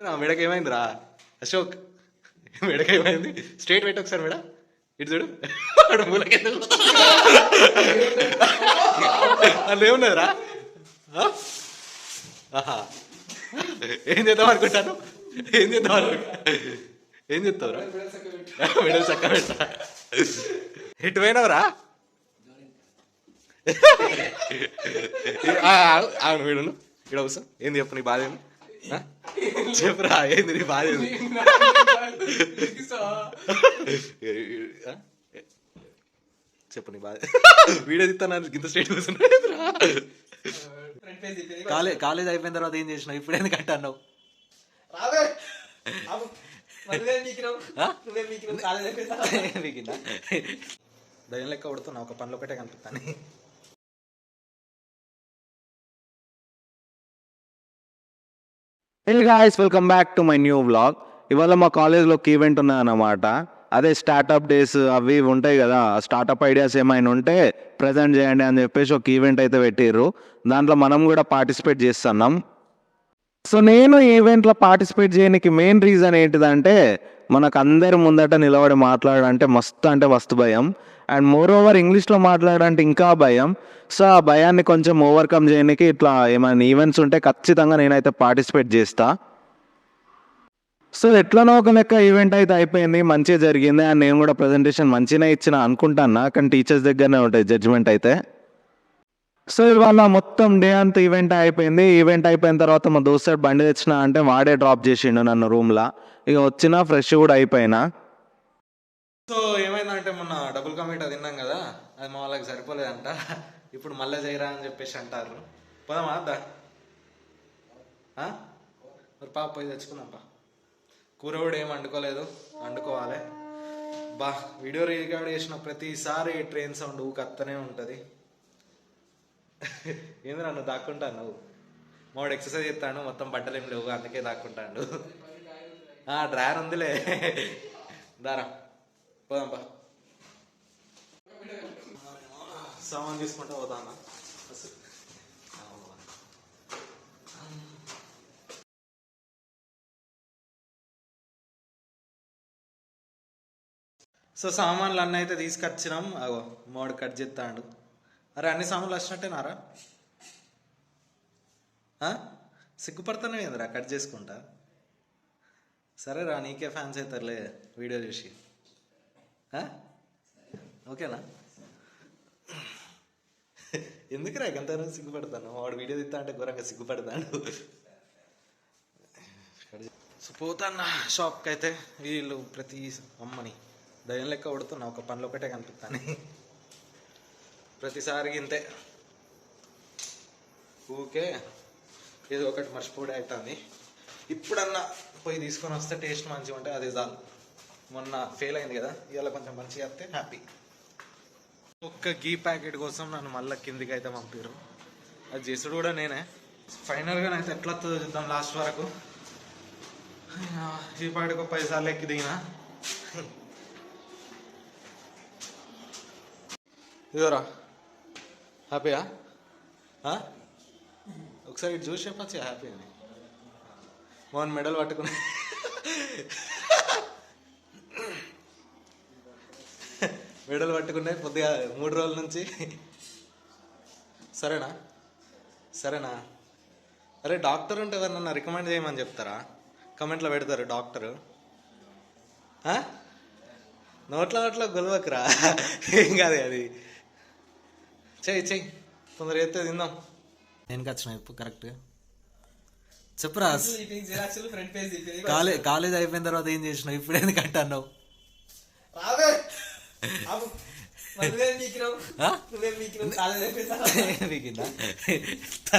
మెడకి ఏమైందిరా అశోక్? మెడకి ఏమైంది? స్ట్రేట్ పెట్టు ఒకసారి మేడ. ఇటు చూడు. అక్కడ మూలకెందుకు అందులో ఏమున్నదిరా? ఆహా, ఏం చేద్దాం అనుకుంటాను? ఏం చేద్దాం అనుకుంటా? ఏం చెప్తావురా? మెడలు చక్క పెట్ట. ఎటు పోయినావురా? అవును వీడును ఇక్కడ అవసరం. ఏంది చెప్పు నీ బాధ? ఏంది చెప్పురా, ఏంది నీ బాధ? ఏంది చెప్పు నీ బాధ. వీడియో తిస్తాను ఇంత స్ట్రేట్ కూర్చున్నా. కాలేజ్ అయిపోయిన తర్వాత ఏం చేసినావు? ఇప్పుడు ఎందుకు అంటా అన్నావు? దయ్యం లెక్క కొడుతున్నా, ఒక పనిలో ఒకటే కనిపిస్తాను. Hey guys, welcome back to my new vlog. ఇవాళ మా కాలేజ్లో ఒక ఈవెంట్ ఉన్నదన్నమాట. అదే స్టార్టప్ డేస్ అవి ఇవి ఉంటాయి కదా. స్టార్టప్ ఐడియాస్ ఏమైనా ఉంటే ప్రజెంట్ చేయండి అని చెప్పేసి ఒక ఈవెంట్ అయితే పెట్టిర్రు. దాంట్లో మనం కూడా పార్టిసిపేట్ చేస్తున్నాం. సో నేను ఈ ఈవెంట్లో పార్టిసిపేట్ చేయడానికి మెయిన్ రీజన్ ఏంటిదంటే, మనకు అందరి ముందట నిలబడి మాట్లాడాలంటే మస్తు భయం. అండ్ మోర్ ఓవర్ ఇంగ్లీష్లో మాట్లాడాలంటే ఇంకా భయం. సో ఆ భయాన్ని కొంచెం ఓవర్కమ్ చేయడానికి ఇట్లా ఏమైనా ఈవెంట్స్ ఉంటే ఖచ్చితంగా నేనైతే పార్టిసిపేట్ చేస్తా. సో ఎట్లనో ఒక లెక్క ఈవెంట్ అయితే అయిపోయింది, మంచిగా జరిగింది. అండ్ నేను కూడా ప్రజెంటేషన్ మంచిగానే ఇచ్చిన అనుకుంటాను, కానీ టీచర్స్ దగ్గరనే ఉంటుంది జడ్జిమెంట్ అయితే. సో ఇవాళ మొత్తం డే అంతా ఈవెంట్ అయిపోయింది. ఈవెంట్ అయిపోయిన తర్వాత మా దోస్తు బండి తెచ్చిన అంటే వాడే డ్రాప్ చేసిండు నన్ను రూమ్లో. ఇక వచ్చిన ఫ్రెష్ కూడా అయిపోయినా. సో ఏమైందంటే మొన్న డబుల్ కమీటా తిన్నాం కదా, అది మా వాళ్ళకి సరిపోలేదంట. ఇప్పుడు మళ్ళీ చేయరా అని చెప్పేసి అంటారు. పోదామా అద్దా? మరి పాప పోయి తెచ్చుకుందాంపా. కూర కూడా ఏం వండుకోలేదు, వండుకోవాలి. బా వీడియో రికార్డ్ చేసిన ప్రతిసారి ట్రైన్ సౌండ్ ఊకత్తనే ఉంటుంది. ఏంది నన్ను దాక్కుంటాను? నువ్వు మావాడు ఎక్సర్సైజ్ చేస్తాను, మొత్తం బట్టలు ఏం లేవు, అందుకే దాక్కుంటాడు. డ్రైవర్ ఉందిలే, దారా పోదాంపా. సామాన్ తీసుకుంటా పోతా అన్న. సో సామాన్లు అన్నీ అయితే తీసుకొచ్చినాం. అగో మావాడు కట్ చేస్తాడు. అరే అన్ని సామాన్లు వచ్చినట్టేనారా? సిగ్గుపడతానే ఏందిరా కట్ చేసుకుంటా? సరేరా, నీకే ఫ్యాన్స్ అవుతారులే వీడియో చూసి. ఓకేనా? ఎందుకురా ఎంత సిగ్గుపడతాను? వాడు వీడియో తీస్తా అంటే ఘోరంగా సిగ్గుపడతాడు. సో పోతాన్న షాప్కి అయితే. వీళ్ళు ప్రతి అమ్మని దయ్యం లెక్క కొడుతున్నా, ఒక పనిలో ఒకటే కనిపిస్తాను ప్రతిసారి ఇంతే. ఊకే ఏదో ఒకటి మర్చిపోవడం అవుతుంది. ఇప్పుడన్నా పోయి తీసుకొని వస్తే టేస్ట్ మంచిగా ఉంటే అది చాలు. మొన్న ఫెయిల్ అయింది కదా, ఇవాళ కొంచెం మంచిగా వస్తే హ్యాపీ. ఒక్క గీ ప్యాకెట్ కోసం నన్ను మళ్ళీ కిందికి అయితే పంపారు. అది చేసుడు కూడా నేనే. ఫైనల్గా అయితే ఎట్లా చూద్దాం లాస్ట్ వరకు. ఈ పాటికి 10 సార్లు ఎక్కి దిగినా. ఇదోరా హ్యాపీయా? ఒకసారి ఇటు చూసి చెప్పచ్చు హ్యాపీ అని. మోహన్ మెడల్ పట్టుకుని మెడల్ పట్టుకున్నాయి కొద్దిగా 3 రోజుల నుంచి. సరేనా? అరే డాక్టర్ ఉంటే ఎవరినన్నా రికమెండ్ చేయమని చెప్తారా? కమెంట్లో పెడతారు డాక్టరు. నోట్లో గొలవకురా, ఏం కాదు అది. చెయ్యి తొందరగా అయితే తిందాం. నేను వచ్చిన ఇప్పుడు కరెక్ట్గా చెప్పురా. కాలేజ్ అయిపోయిన తర్వాత ఏం చేసినావు? ఇప్పుడు ఎందుకు అంటున్నావు?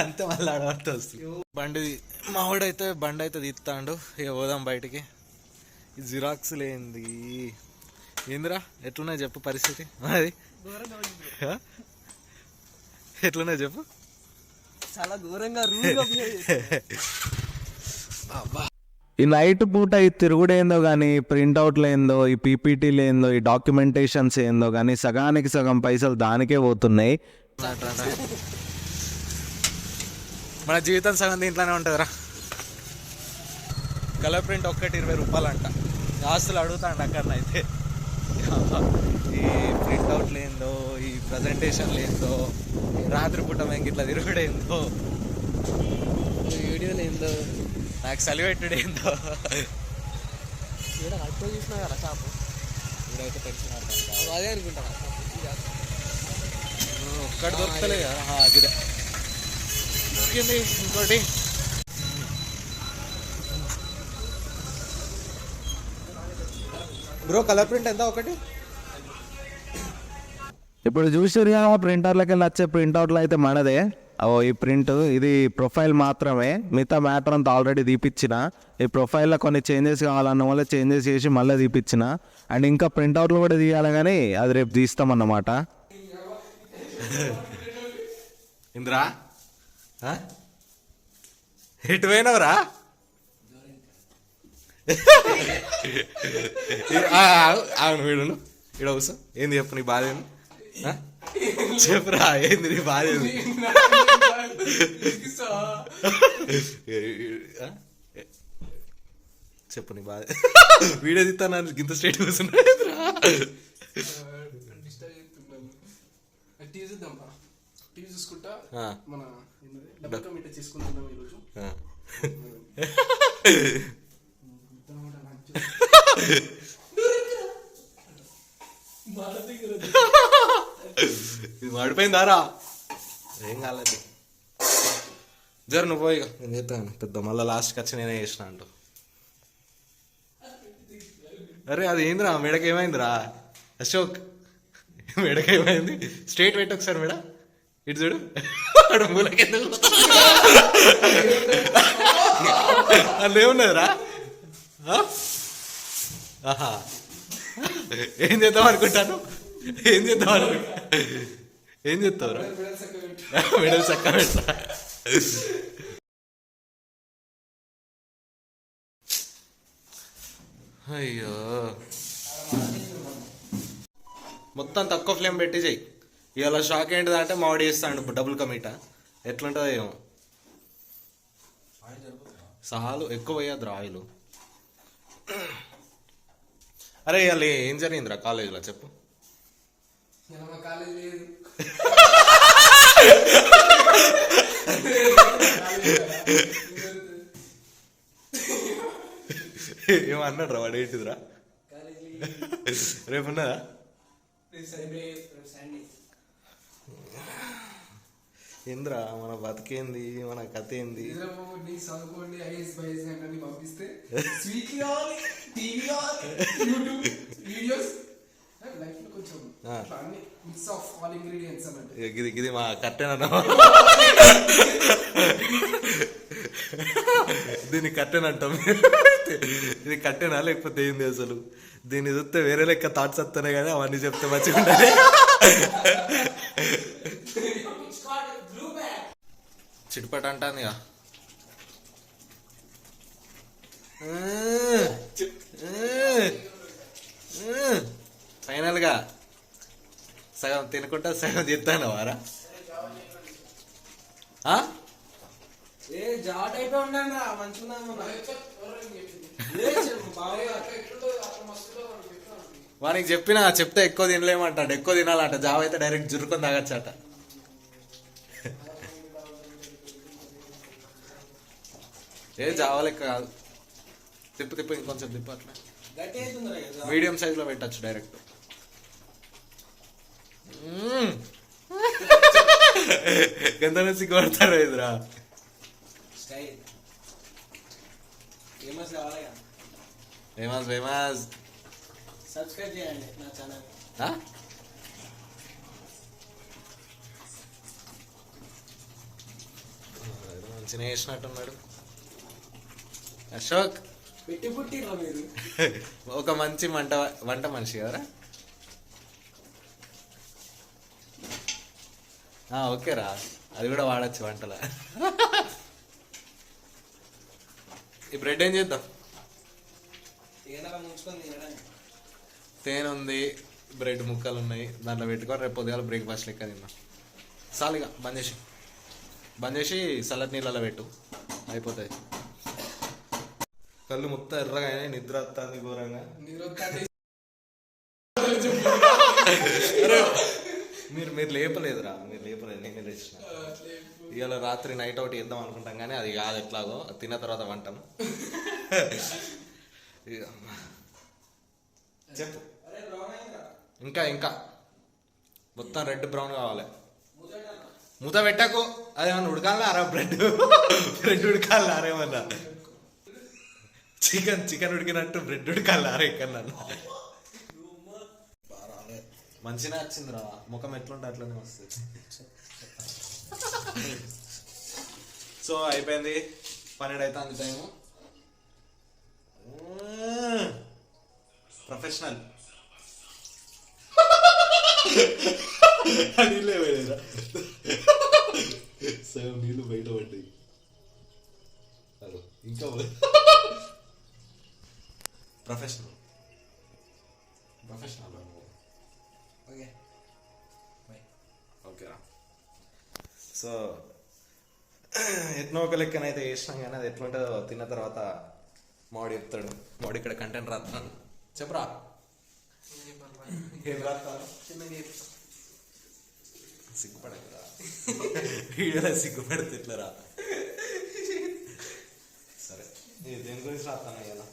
అంతే మళ్ళీ ఆడబడితే వస్తుంది. బండి అయితే తీస్తాడు. ఇక పోదాం బయటికి. ఈ జిరాక్స్ లేంది ఏందిరా? ఎట్లున్నాయి చెప్పు పరిస్థితి అది? ఎట్లున్నాయి చెప్పు? చాలా ఘోరంగా. ఈ నైట్ పూట ఈ తిరుగుడు ఏందో కానీ, ప్రింట్అవుట్లు ఏందో, ఈ పీపీటీలు ఏందో, ఈ డాక్యుమెంటేషన్స్ ఏందో కానీ సగానికి సగం పైసలు దానికే పోతున్నాయి. మన జీవితం సగం దీంట్లోనే ఉంటుందిరా. కలర్ ప్రింట్ ఒక్కటి 20 రూపాయలు అంట. ఆస్తులు అడుగుతాండి అక్కడనైతే. ఈ ప్రింట్అవుట్లు ఏందో, ఈ ప్రజెంటేషన్లు ఏందో, రాత్రిపూట మేము ఇట్లా తిరుగుడేందో, వీడియోలు ఏందో, నాకు సలిపెట్టుడు ఏందో. అప్పుడు చూసినా కదా షాపు ఇప్పుడైతే టెన్షన్ అదే అనుకుంటా. ఒక్కటి దొరుకుతలే కదా. అదే దొరికింది ఇంకోటి. బ్రో కలర్ ప్రింట్ ఎంత ఒకటి? ఇప్పుడు చూసారు కదా ప్రింటర్లకి వెళ్ళి వచ్చే ప్రింట్అవుట్లు అయితే మనదే. ఈ ప్రింట్ ఇది ప్రొఫైల్ మాత్రమే, మిగతా మ్యాటర్ అంతా ఆల్రెడీ తీపిచ్చిన. ఈ ప్రొఫైల్లో కొన్ని చేంజెస్ కావాలన్న వల్ల చేంజెస్ చేసి మళ్ళీ తీపిచ్చిన. అండ్ ఇంకా ప్రింట్అవుట్లు కూడా తీయాలి కానీ అది రేపు తీస్తామన్నమాట. ఇంద్రా ఎటు పోయినవరా? అవును వీడును ఇక్కడ కూర్చో. ఏంది చెప్పు నీ బాధ ఏంది? చెప్పురా ఏంది నీ బాధ ఏంది? చెప్పు నీ బాధ. వీడియో తీస్తాను ఇంత స్ట్రైట్ కూర్చున్నా. టీవీ చూసుకుంటా మన డబ్బు కమిటీ చేసుకుంటున్నాం ఈరోజు. ఇది మాడిపోయిందారా? ఏం కాలేదు. జర నువ్వు పోయి నేను చేస్తాను పెద్ద. మళ్ళీ లాస్ట్కి వచ్చి నేనే చేసిన అంటూ. అరే అది ఏందిరా మెడకి ఏమైందిరా అశోక్? మెడకి ఏమైంది? స్ట్రైట్ పెట్టు ఒకసారి మేడ. ఇటు చూడు అడు మూలకెందుకు అందులో ఏమున్నదిరా? ఆహా ఏం చేద్దాం అనుకుంటాను? ఏం చేద్దాం అనుకుంటా? ఏం చేస్తావురా? మెడల్ చక్క పెడతా. అయ్యో మొత్తం తక్కువ ఫ్లేమ్ పెట్టి చెయ్యి. ఇవాళ షాక్ ఏంటిదంటే మామిడి చేస్తాడు డబుల్ కమీటా. ఎట్లుంటుందో ఏమో. చాలు ఎక్కువ పోయద్దు ఆయిల్. అరే ఇవాళ ఏం జరిగిందిరా కాలేజీలో చెప్పు. కాలేజ్ లేదు. ఏమన్నాడు రా వాడు? ఏంటిదిరా? రేపు ఉన్నదా? ఏంద్రా మన బతికేంది, మన కథ ఏంది? చదువుకోండి ఐఎస్ బైఎస్ అని పంపిస్తే స్వీట్ కావాలి, టీవీ కావాలి, యూట్యూబ్ వీడియోస్, లైఫ్ లో కొంచెం అన్ని మిక్స్ ఆఫ్ ఆల్ ఇంగ్రీడియంట్స్ అన్నట్టు. ఇది మా కట్టెన్ అన్న. దీన్ని కట్టెన్ అంటాం. ఇది కట్టెనా లేకపోతే ఏంది అసలు? దీన్ని చూస్తే వేరే లెక్క థాట్స్ వస్తున్నాయి కానీ అవన్నీ చెప్తే మంచిగా ఉండాలి. చిట్పట్ అంటాను ఫైనల్గా సగం తినుకుంటా సగం చెప్తాను వారా. వానికి చెప్పిన చెప్తే ఎక్కువ తినలేమంటాడు. ఎక్కువ తినాలంట. జావ అయితే డైరెక్ట్ జురుకొని తాగచ్చట. ఏ జావ లెక్క కాదు. తిప్పు తిప్పు ఇంకొంచెం తిప్పు. అట్లా మీడియం సైజులో పెట్టచ్చు డైరెక్ట్. ఎంత సిగ్గుపడతారు ఇదిరా. Famous famous. సబ్స్క్రైబ్ చేయండి నా ఛానల్. మంచిగా వేసినట్టున్నాడు అశోక్. పెట్టి పుట్టిరా మీరు. ఒక మంచి వంట మనిషి కదరా. ఓకేరా అది కూడా వాడచ్చు వంటలా. ఈ బ్రెడ్ ఏం చేద్దాం? తేనె ఉంది, బ్రెడ్ ముక్కలు ఉన్నాయి, దాంట్లో పెట్టుకొని రేపు పొద్దుగాల బ్రేక్ఫాస్ట్ లెక్క తిన్నాం. సాలిగా బంద్ చేసి చల్లటి నీళ్ళలో పెట్టు అయిపోతుంది. కళ్ళు మొత్తం ఎర్రగా అయినాయి, నిద్ర వస్తుంది ఘోరంగా. అరే మీరు లేపలేదురా, మీరు లేపలేదు, నేనే తెచ్చిన. ఇవాళ రాత్రి నైట్ అవుట్ చేద్దాం అనుకుంటాం కానీ అది కాదు, ఎట్లాగో తిన్న తర్వాత వంటాం. చెప్పు. ఇంకా ఇంకా మొత్తం రెడ్ బ్రౌన్ కావాలి. మూత పెట్టకు, అదేమన్నా ఉడకాలా అరా? బ్రెడ్ ఉడకాలా అరేమన్నా? చికెన్ ఉడికినట్టు బ్రెడ్ ఉడకాలా అరే? ఇక్కడ నన్ను మంచిగా వచ్చిందిరా, ముఖం ఎట్లుంటే అట్లనే వస్తుంది. సో అయిపోయింది, 12 అవుతుంది టైము. ప్రొఫెషనల్ నీళ్ళే పోయినా, సగం నీళ్ళు బయట పడ్డాయి. ఇంకా ప్రొఫెషనల్ ఓకేరా. సో ఎట్నో ఒక లెక్కనైతే చేసినాం కానీ అది ఎట్లుంటుందో తిన్న తర్వాత మామిడి చెప్తాడు. మామిడి ఇక్కడ కంటెంట్ రాస్తాను, చెప్పరా ఏం రాస్తాను? సిగ్గుపడరా, వీడియోలో సిగ్గుపడితే ఎట్లరా? సరే దేని గురించి రాస్తాను ఇలా?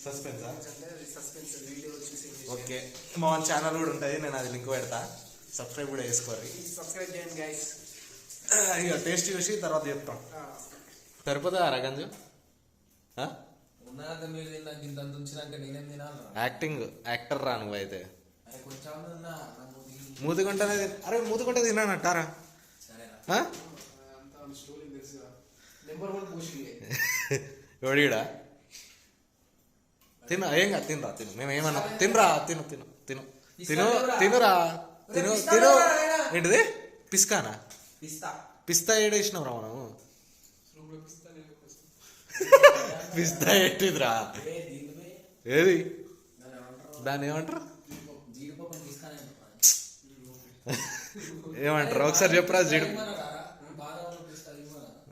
సస్పెన్సా? ఓకే, మా ఛానల్ కూడా ఉంటుంది, నేను అది లింక్ పెడతా, సబ్స్క్రైబ్ కూడా చేసుకోవాలి. సబ్స్క్రైబ్ చేయండి గైస్. ఇక టేస్ట్ చూసి తర్వాత చెప్తాం. సరిపోతుందా రగంజు? యాక్టింగ్ యాక్టర్ రా నువ్వు అయితే. మూతికుంటేనే అరే మూతికుంటే తిన్నానంటారా? ఎవడిడా తిను, ఏం కాదు తినరా, తిను, మేమేమన్నా తినరా, తిను తిను తిను తిను తినురా, తిను తిను. ఏంటిది పిస్కానా? పిస్తా ఏడేసినావురా మనము? పిస్తా ఏంటిదిరా? ఏది దాన్ని ఏమంటారు? ఏమంటారు ఒకసారి చెప్పురా.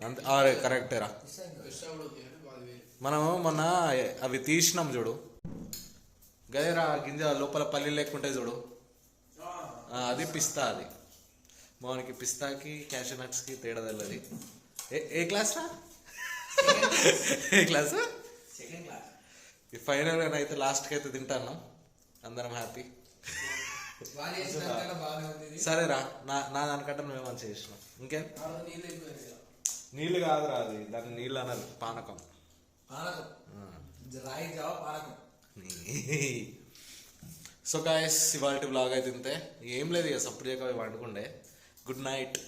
అంతే, కరెక్టేరా. మనము మొన్న అవి తీసినాం చూడు, గదేరా గింజ లోపల పల్లి లేకుంటే చూడు, అది పిస్తా. అది మనకి పిస్తాకి క్యాషూ నట్స్కి తేడా తెలియదు. ఏ క్లాస్ రా? ఏ క్లాస్? ఈ ఫైనల్ అయితే లాస్ట్కి అయితే తింటాను, అందరం హ్యాపీ. సరేరా, నా దానికంటే నువ్వే మంచిగా చేసినావు. ఇంకేం? నీళ్ళు కాదురా, అది దాన్ని నీళ్ళు అన్నారు, పానకం. సో గాయస్, ఇవాళ బ్లాగ్ అయితే ఇంతే. ఏం లేదు ఇక సప్పుడు చేయక వండుకుండే. Good night.